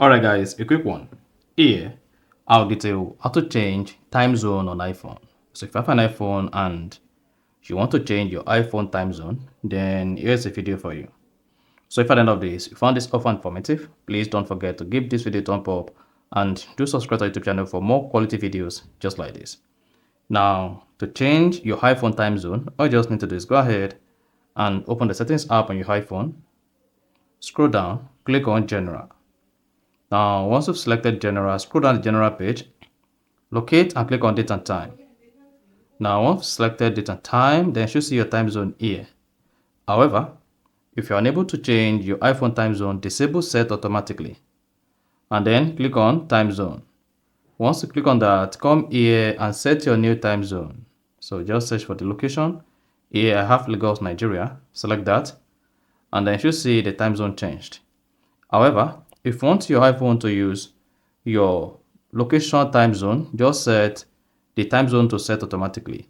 Alright guys, a quick one. Here, I'll detail how to change time zone on iPhone. So if you have an iPhone and you want to change your iPhone time zone, then here's a video for you. So if at the end of this, you found this offer informative, please don't forget to give this video a thumb up and do subscribe to our YouTube channel for more quality videos just like this. Now, to change your iPhone time zone, all you just need to do is go ahead and open the settings app on your iPhone, scroll down, click on General. Now, once you've selected General, scroll down the General page, locate and click on Date and Time. Now, once selected Date and Time, then you should see your time zone here. However, if you're unable to change your iPhone time zone, disable Set automatically. And then click on Time Zone. Once you click on that, come here and set your new time zone. So just search for the location. Here I have Lagos, Nigeria. Select that. And then you should see the time zone changed. However, if you want your iPhone to use your location time zone, just set the time zone to set automatically.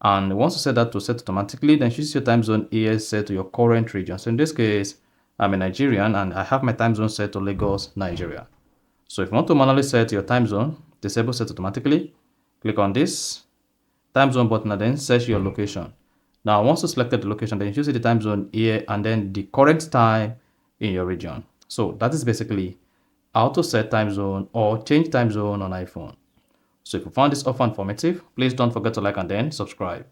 And once you set that to set automatically, then choose your time zone here set to your current region. So in this case, I'm a Nigerian and I have my time zone set to Lagos, Nigeria. So if you want to manually set your time zone, disable set automatically, click on this time zone button and then search your location. Now, once you selected the location, then you choose the time zone here and then the current time in your region. So that is basically how to set time zone or change time zone on iPhone. So if you found this offer informative, please don't forget to like and then subscribe.